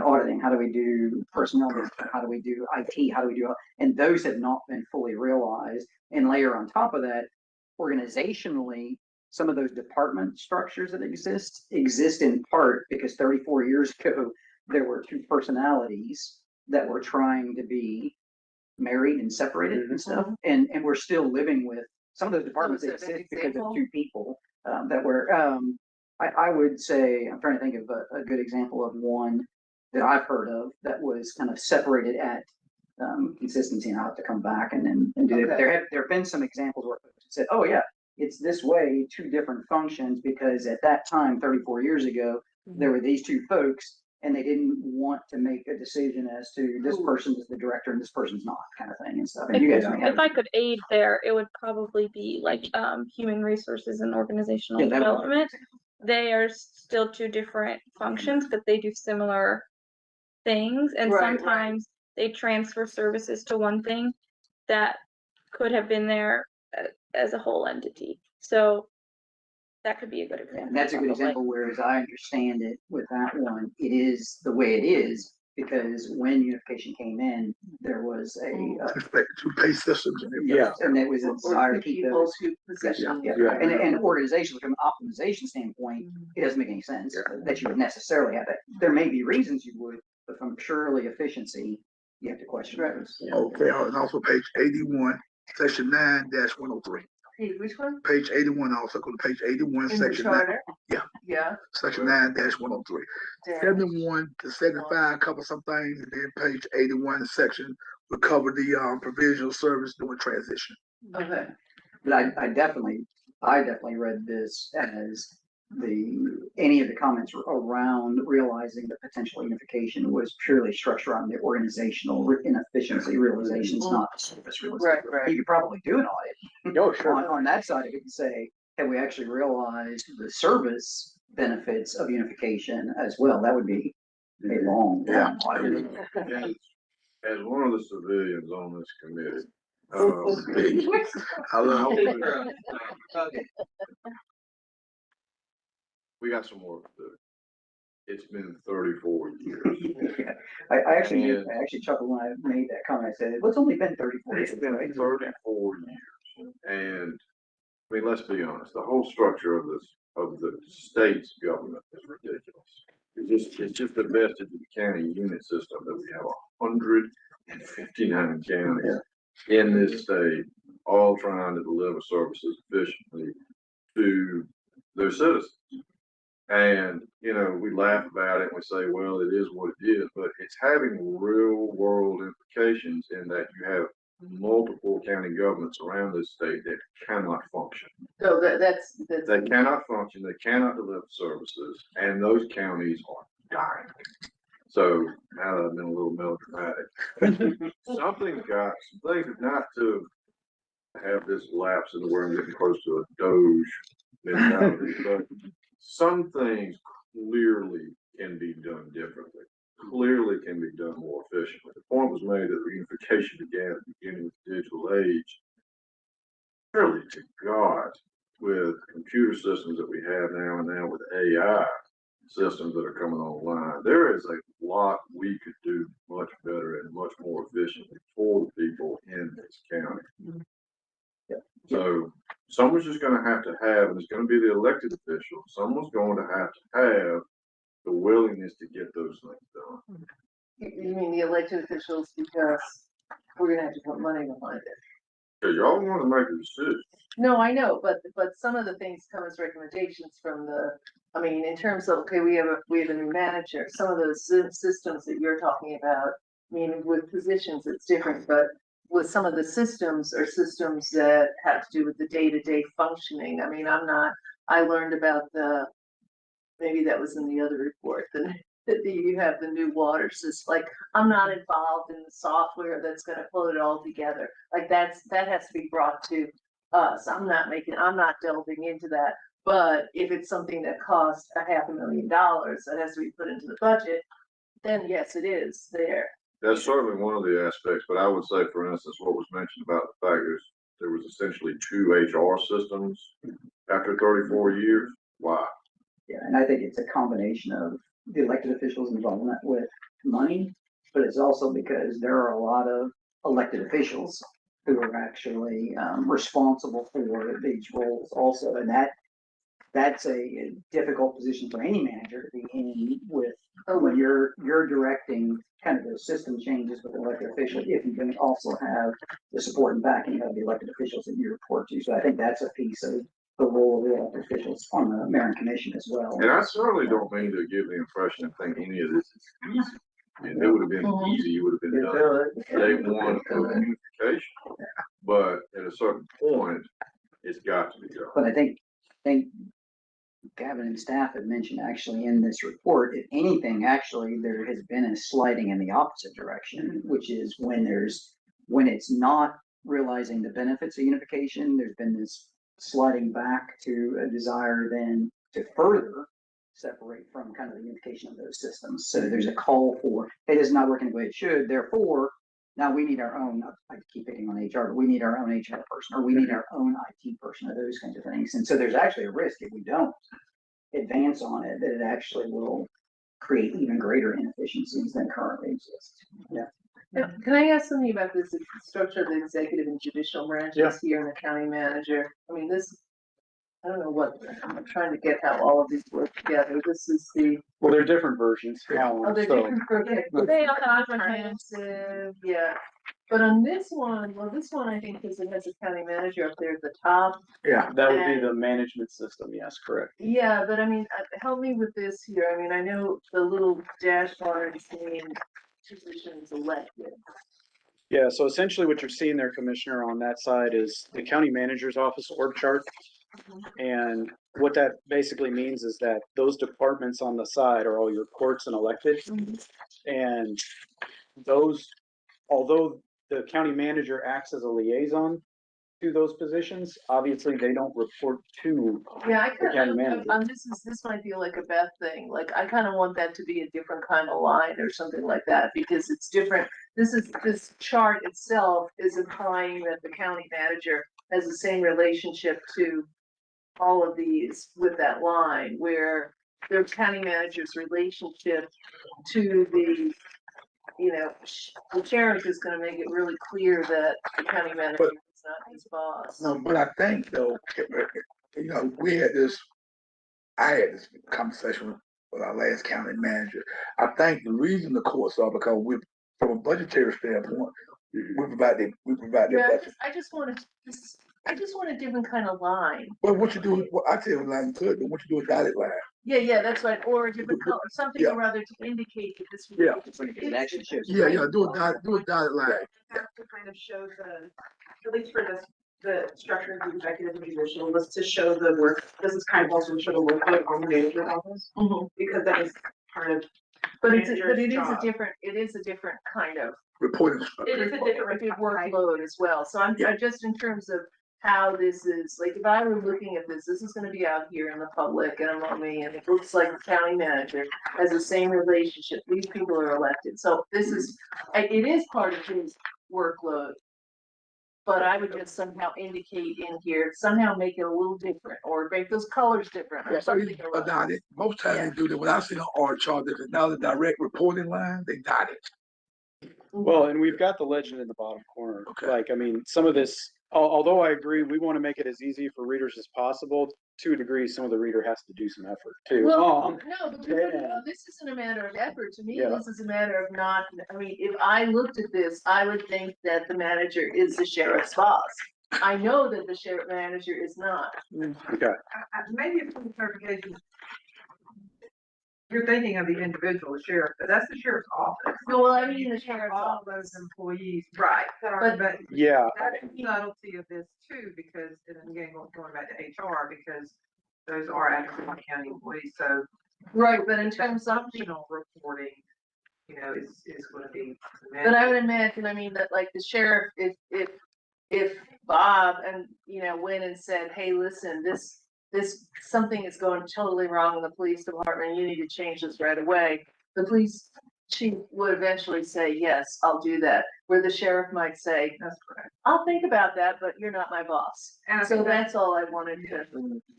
auditing? How do we do personnel management? How do we do IT? How do we do, and those have not been fully realized. And layer on top of that, organizationally, some of those department structures that exist in part because 34 years ago, there were two personalities that were trying to be married and separated and stuff. And we're still living with some of those departments that exist because of two people that were, I would say, I'm trying to think of a good example of one that I've heard of that was kind of separated at consistency, and I'll have to come back and do it. There have been some examples where it said, oh yeah, it's this way, two different functions, because at that time, 34 years ago, there were these two folks and they didn't want to make a decision as to this person is the director and this person's not, kind of thing and stuff. And you guys may have. If I could aid there, it would probably be like human resources and organizational Yeah, development. They are still two different functions, but they do similar things. And sometimes they transfer services to one thing that could have been there as a whole entity. So that could be a good example. And that's a good example, whereas I understand it with that one, it is the way it is because when unification came in, there was two pay systems. And it was a desire to keep those two positions. And organizationally, from an optimization standpoint, it doesn't make any sense that you would necessarily have that. There may be reasons you would, but from purely efficiency, you have to question those. Okay, and also page 81, section 9-103. Hey, which one? Page 81, also go to page 81, In section the charter? 9. Yeah. Section 9-103. 71 to 75 cover some things, and then page 81 section will cover the provisional service during transition. Okay. But I definitely read this as any of the comments around realizing the potential unification was purely structured around the organizational inefficiency realizations, not the service realization. Right. You could probably do an audit on that side of it and say, have we actually realized the service benefits of unification as well? That would be a long audit. As one of the civilians on this committee, I love We got some work to do. It's been 34 years. I actually And- chuckled when I made that comment. I said, "What's only been 34 years?" It's been right? 34 years. And, I mean, let's be honest, the whole structure of the state's government is ridiculous. It's just the best of the county unit system that we have 159 counties in this state, all trying to deliver services efficiently to their citizens. And, you know, we laugh about it and we say, well, it is what it is, but it's having real world implications in that you have multiple county governments around this state that cannot function. So that's. They cannot function, they cannot deliver services, and those counties are dying. So now that I've been a little melodramatic, some things have not to have this lapse in where I'm getting close to a Doge mentality, but some things clearly can be done differently, clearly can be done more efficiently. The point was made that reunification began at the beginning of the digital age. Really, to God, with computer systems that we have now and now with AI systems that are coming online, there is a lot we could do much better and much more efficiently for the people in this county. So someone's just going to have, and it's going to be the elected official, someone's going to have the willingness to get those things done. You mean the elected officials, because we're gonna have to put money behind it. Because y'all want to make a decision. No, I know, but some of the things come as recommendations from I mean, in terms of, okay, we have a new manager, some of those systems that you're talking about, I mean, with positions, it's different, but with some of the systems are systems that have to do with the day-to-day functioning. I mean, I learned about maybe that was in the other report, that you have the new water system. Like, I'm not involved in the software that's gonna put it all together. Like, that has to be brought to us. I'm not delving into that. But if it's something that costs $500,000 that has to be put into the budget, then yes, it is there. That's certainly one of the aspects, but I would say, for instance, what was mentioned about the fact there was essentially 2 HR systems after 34 years. Why? Yeah, and I think it's a combination of the elected officials' involvement with money, but it's also because there are a lot of elected officials who are actually responsible for these roles also, and that's a difficult position for any manager to be in with when you're directing kind of those system changes with elected officials, if you can also have the support and backing of the elected officials that you report to. So I think that's a piece of the role of the elected officials on the Mayor and Commission as well. And I certainly don't mean to give the impression of thinking any of this is easy. And it would have been easy, it would have been done day one of unification. But at a certain point, it's got to be done. But I think Gavin and staff had mentioned actually in this report, if anything, actually, there has been a sliding in the opposite direction, which is when it's not realizing the benefits of unification, there's been this sliding back to a desire then to further separate from kind of the unification of those systems. So there's a call for, hey, this is not working the way it should, therefore, now we need our own, I keep picking on HR, but we need our own HR person, or we need our own IT person, or those kinds of things. And so there's actually a risk if we don't advance on it, that it actually will create even greater inefficiencies than currently exist. Yeah. Now, can I ask something about this structure of the executive and judicial branches here in the county manager? I mean, I don't know what, I'm trying to get how all of these work together. This is Well, they're different versions. oh, they're So, different for, They all have comprehensive, yeah. But on this one, I think, because it has a county manager up there at the top. yeah, that would be the management system. Yes, correct. Yeah, but I mean, help me with this here. I mean, I know the little dash bar is saying positions elected. Yeah, so essentially what you're seeing there, Commissioner, on that side is the county manager's office org chart. And what that basically means is that those departments on the side are all your courts and elected. And those, although the county manager acts as a liaison, to those positions. Obviously, they don't report to Yeah, I the county kind manager. of, this might feel like a Beth thing, like, I kind of want that to be a different kind of line or something like that, because it's different. This chart itself is implying that the county manager has the same relationship to all of these with that line, where the county manager's relationship to the, the sheriff is gonna make it really clear that the county manager is not his boss. No, but I think though, I had this conversation with our last county manager. I think the reason the courts are because from a budgetary standpoint, we provide their Yeah, budget. I just want a different kind of line. Well, what you do, I tell you line good, but what you do is dotted line. Yeah, that's right, or a different color, something Yeah. or other to indicate that this. Yeah. It actually shows. Yeah, do a dotted line. Have to kind of show at least for the structure of the executive and judicial, was to show the work, this is kind of also to show the workload on the manager's office, because that is part of. But it manager's job. it is a different kind of Reporting structure. It is a different workload as well, so I'm Yeah. just in terms of how this is, like, if I were looking at this is gonna be out here in the public and among me, and it looks like the county manager has the same relationship, these people are elected, so this is, it is part of his workload. But I would just somehow indicate in here, somehow make it a little different, or make those colors different, or Yeah, so something. you dot it. Most times they do that. When I see an R chart, if it's now the direct reporting line, they dot it. Well, and we've got the legend in the bottom corner. Okay. Like, I mean, some of this, although I agree, we want to make it as easy for readers as possible. To a degree, some of the reader has to do some effort too. Well, no, but yeah. this isn't a matter of effort. To me, Yeah. this is a matter of not, I mean, if I looked at this, I would think that the manager is the sheriff's boss. I know that the sheriff manager is not. Okay. Maybe for clarification. You're thinking of the individual sheriff, but that's the sheriff's office. No, well, I mean the sheriff's All office. those employees, right, but Yeah. that's the subtlety of this too, because, and again, going back to HR, because those are Athens-Clarke County employees, so. Right, but in terms of, Functional reporting, is gonna be. but I would imagine, I mean, that like the sheriff, if Bob and, went and said, hey, listen, this, something is going totally wrong in the police department, you need to change this right away. The police chief would eventually say, yes, I'll do that, where the sheriff might say, That's correct. I'll think about that, but you're not my boss. And I So think that's all I wanted to.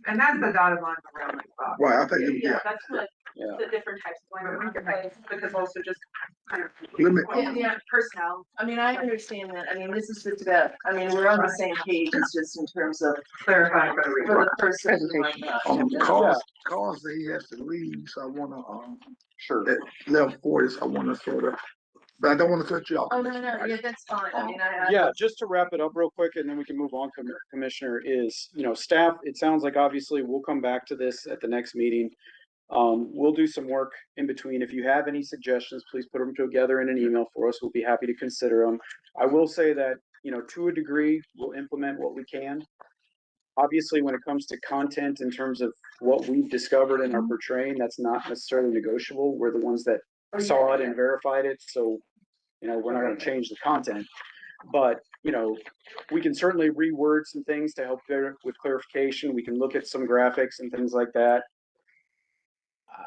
And that's the dotted line around like Bob. Right, I think, yeah. That's like Yeah. the different types of language, because also just kind of. Limit. Yeah. Personnel. I mean, I understand that. I mean, this is just about, I mean, we're on the same page. It's just in terms of Clarifying for the for reader. the person. who might not- Cause that he has to leave, so I wanna, Sure. at 11:40, so I wanna sort of, but I don't wanna cut you off. Oh, no, yeah, that's fine. I mean, Yeah, just to wrap it up real quick, and then we can move on, Commissioner, is, staff, it sounds like obviously we'll come back to this at the next meeting. We'll do some work in between. If you have any suggestions, please put them together in an email for us. We'll be happy to consider them. I will say that, to a degree, we'll implement what we can. Obviously, when it comes to content in terms of what we've discovered and are portraying, that's not necessarily negotiable. We're the ones that saw it and verified it, so, we're not gonna change the content. But, we can certainly reword some things to help there with clarification. We can look at some graphics and things like that.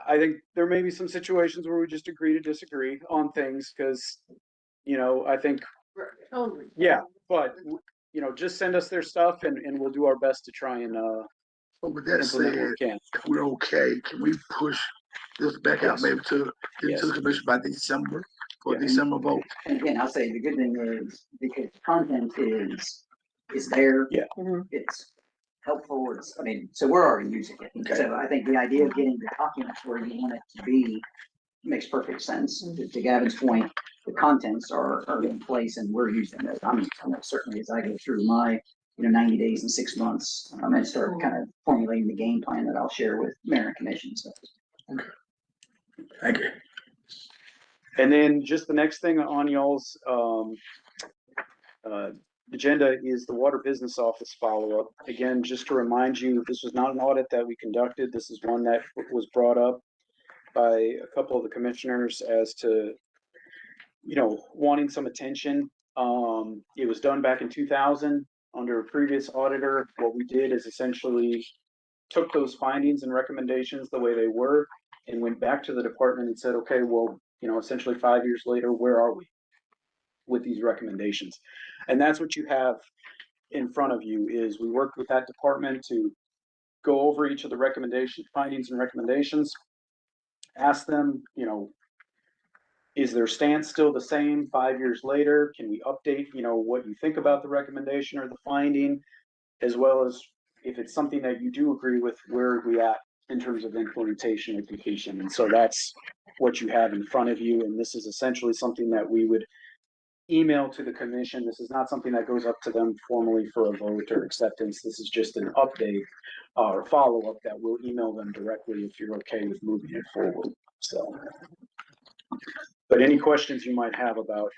I think there may be some situations where we just agree to disagree on things, because, I think, Totally. yeah, but, just send us their stuff and we'll do our best to try and, So with that implement what said, we can. if we're okay, can we push this back out Yes. maybe to, Yes. to the commission by December, for Yeah. December vote? And again, I'll say the good thing is, because content is there. Yeah. It's helpful, so we're already using it. Okay. So I think the idea of getting the documents where you want it to be makes perfect sense. To Gavin's point, the contents are in place and we're using those. I'm certainly, as I go through my, 90 days and 6 months, and start kind of formulating the game plan that I'll share with mayor and commission, so. Thank you. And then just the next thing on y'all's, agenda is the Water Business Office follow-up. Again, just to remind you, this was not an audit that we conducted. This is one that was brought up by a couple of the commissioners as to, wanting some attention. It was done back in 2000. under a previous auditor, what we did is essentially took those findings and recommendations the way they were and went back to the department and said, okay, well, essentially 5 years later, where are we with these recommendations? And that's what you have in front of you is we worked with that department to go over each of the findings and recommendations, ask them, is their stance still the same 5 years later? Can we update, what you think about the recommendation or the finding, as well as if it's something that you do agree with, where are we at in terms of implementation and completion? And so that's what you have in front of you. And this is essentially something that we would email to the commission. This is not something that goes up to them formally for a vote or acceptance. This is just an update or follow-up that we'll email them directly if you're okay with moving it forward. So, but any questions you might have about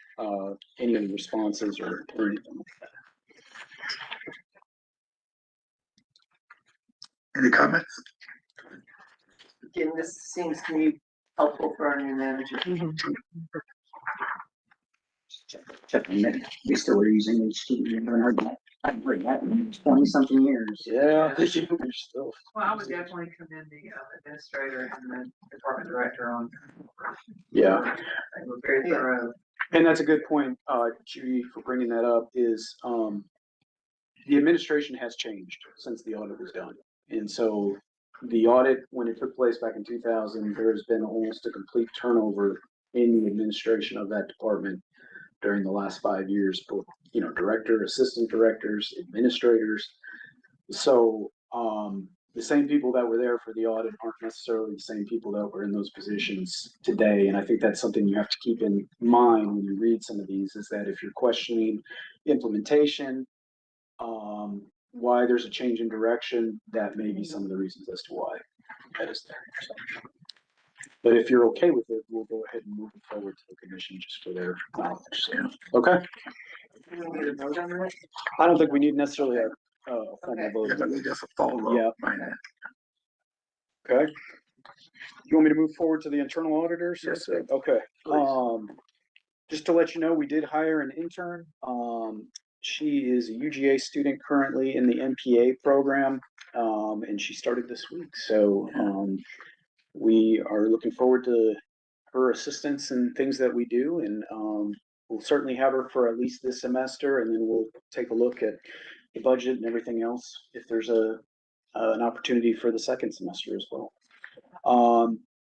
any of the responses or anything like that? Any comments? Again, this seems to me helpful for our new manager. Check the minute. We still are using HT. I haven't heard that in 20-something years. Yeah, you're still. Well, I would definitely commend the administrator and the department director on. Yeah. They were very thorough. And that's a good point, Judy, for bringing that up, is the administration has changed since the audit was done. And so the audit, when it took place back in 2000, there has been almost a complete turnover in the administration of that department during the last 5 years, both, director, assistant directors, administrators. So the same people that were there for the audit aren't necessarily the same people that were in those positions today. And I think that's something you have to keep in mind when you read some of these, is that if you're questioning implementation, why there's a change in direction, that may be some of the reasons as to why that is there. So, but if you're okay with it, we'll go ahead and move it forward to the commission just for their knowledge. So, okay. You don't need a vote on that? I don't think we need necessarily a formal vote. Yeah, but just a follow-up. Yeah. Right. Okay. You want me to move forward to the internal auditors? Yes, sir. Okay. Please. Just to let you know, we did hire an intern. She is a UGA student currently in the MPA program, and she started this week. So we are looking forward to her assistance and things that we do, and we'll certainly have her for at least this semester, and then we'll take a look at the budget and everything else if there's an opportunity for the second semester as well.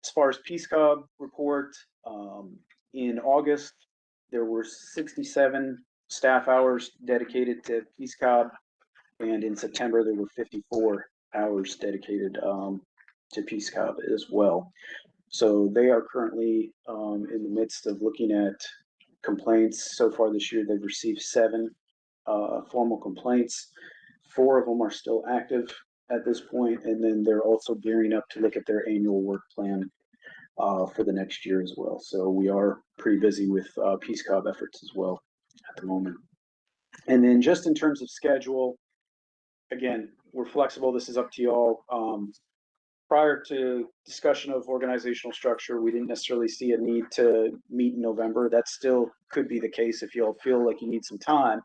As far as Peace Corps report, in August, there were 67 staff hours dedicated to Peace Corps, and in September, there were 54 hours dedicated to Peace Corps as well. So they are currently in the midst of looking at complaints. So far this year, they've received 7 formal complaints. 4 of them are still active at this point, and then they're also gearing up to look at their annual work plan for the next year as well. So we are pretty busy with Peace Corps efforts as well at the moment. And then just in terms of schedule, again, we're flexible. This is up to y'all. Prior to discussion of organizational structure, we didn't necessarily see a need to meet in November. That still could be the case if y'all feel like you need some time.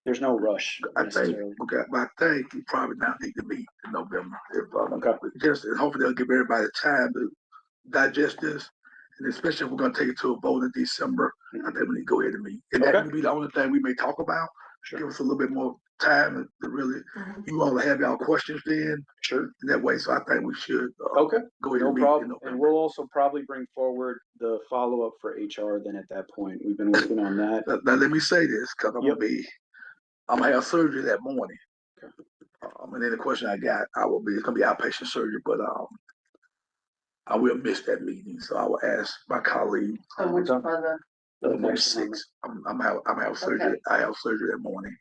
There's no rush necessarily. I think you probably not need to meet in November. If, Okay. Just hopefully they'll give everybody time to digest this, and especially if we're going to take it to a vote in December. I think we need to go ahead and meet, and that would be the only thing we may talk about. Sure. Give us a little bit more time to really, you all have y'all questions then. Sure. In that way, so I think we should go ahead and meet. No problem. And we'll also probably bring forward the follow-up for HR then at that point. We've been working on that. Now let me say this, because I'm gonna have surgery that morning. Okay. And then the question I got, it's gonna be outpatient surgery, but I will miss that meeting, so I will ask my colleague. Which one? The 6. I'm out surgery. Okay. I have surgery that morning.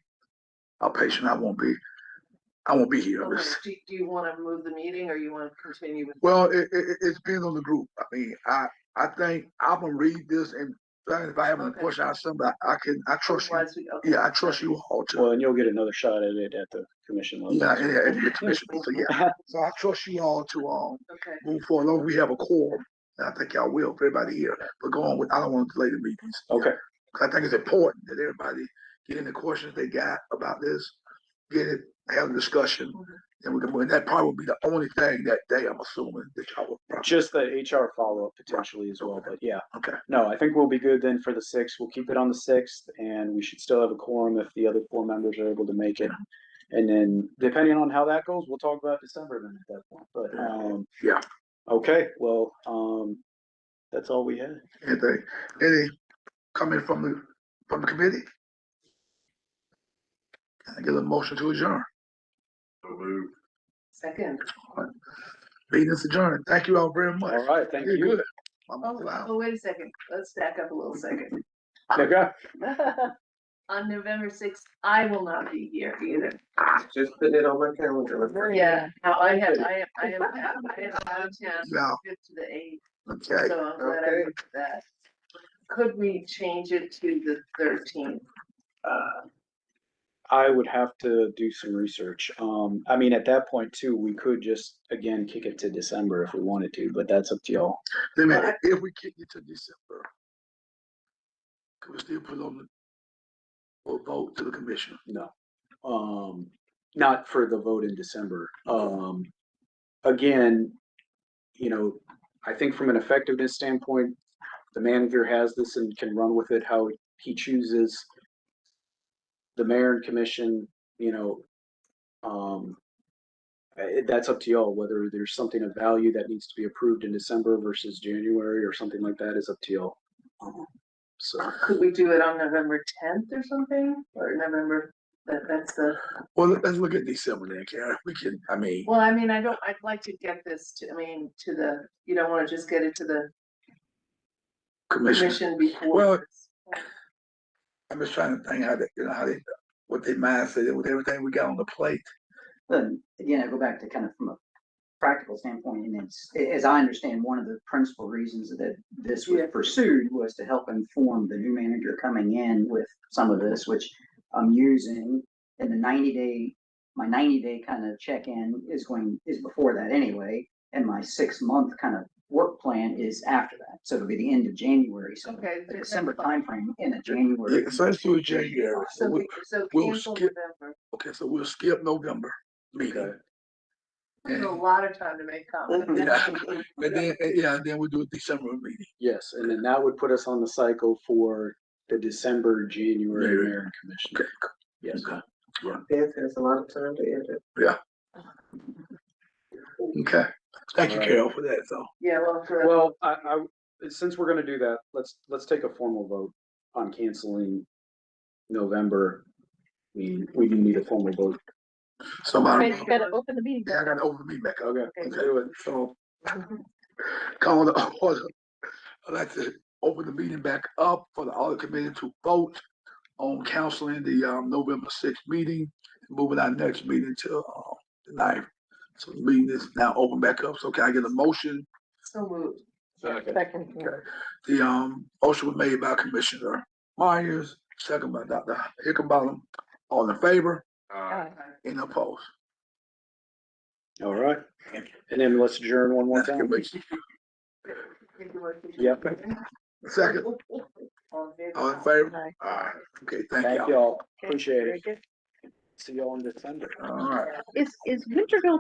Outpatient. I won't be here. Okay. Do you want to move the meeting, or you want to continue with? Well, it depends on the group. I mean, I think I'm gonna read this, and if I have any question on something, I trust you. Yeah, I trust you all too. Well, and you'll get another shot at it at the commission level. Yeah, at the commission. So yeah, so I trust you all to move forward. As long as we have a quorum, and I think y'all will for everybody here. But go on with. I don't want to delay the meetings. Okay. Because I think it's important that everybody get in the questions they got about this. get it, have a discussion, and we can, and that probably would be the only thing that day, I'm assuming, that y'all would probably. Just the HR follow-up potentially as well, but yeah. Okay, No, I think we'll be good then for the 6th. We'll keep it on the 6th, and we should still have a quorum if the other 4 members are able to make it. And then depending on how that goes, we'll talk about December then at that point. But, yeah, okay, well, that's all we had. anything, any comment from the committee? Can I get a motion to adjourn? So move. Second. Meeting is adjourned. Thank you all very much. All right, thank You're you. good. Oh, wait a second. Let's back up a little second. Okay. On November 6th, I will not be here either. Just put it on my calendar. Yeah, now I am out of town, Yeah. 5th to the 8th, Okay, so I'm glad I looked at that. Could we change it to the 13th? I would have to do some research. I mean, at that point too, we could just, again, kick it to December if we wanted to, but that's up to y'all. if we kick it to December, could we still put on the vote to the commission? No. Not for the vote in December. Again, you know, I think from an effectiveness standpoint, the manager has this and can run with it how he chooses. The mayor and commission, you know, that's up to y'all, whether there's something of value that needs to be approved in December versus January or something like that is up to y'all. So, Could we do it on November 10th or something, or November, that's the, Well, let's look at December then, Karen. We can, I mean, well, I mean, I'd like to get this to, to the, you don't wanna just get it to the commission. commission before. Well, I'm just trying to think how they, what they mindset with everything we got on the plate. But again, I go back to kind of from a practical standpoint, and it's, as I understand, one of the principal reasons that this was pursued was to help inform the new manager coming in with some of this, which I'm using in the 90-day, my 90-day kind of check-in is before that anyway, and my 6-month kind of work plan is after that. So it'll be the end of January, so Okay. the December timeframe in a January. Yeah, so let's do it January. So we'll cancel skip- November. Okay, so we'll skip November meeting. okay. There's a lot of time to make comments. Yeah, then we'll do a December meeting. Yes, and then that would put us on the cycle for the December, January Maybe. mayor and commission. Okay. Yes. Okay. There's a lot of time to enter. Okay. Thank you, All right. Carol, for that, so. Yeah, well, Well, since we're gonna do that, let's take a formal vote on canceling November. We do need a formal vote. Somebody, Okay, you gotta open the meeting. yeah, I gotta open the meeting back up. Okay, let's do it. So, call the order. I'd like to open the meeting back up for the audit committee to vote on canceling the November 6th meeting, moving our next meeting to the 9th. So the meeting is now open back up. So can I get a motion? so moved. Second. The motion was made by Commissioner Myers, second by Dr. Hickenbottom. All in favor? Any opposed? All right, and then let's adjourn one more time. Yep. Second, all in favor? Aye. Okay, thank Thank y'all. y'all. Okay, Appreciate very it. good. See y'all in December. All right. Is Winterville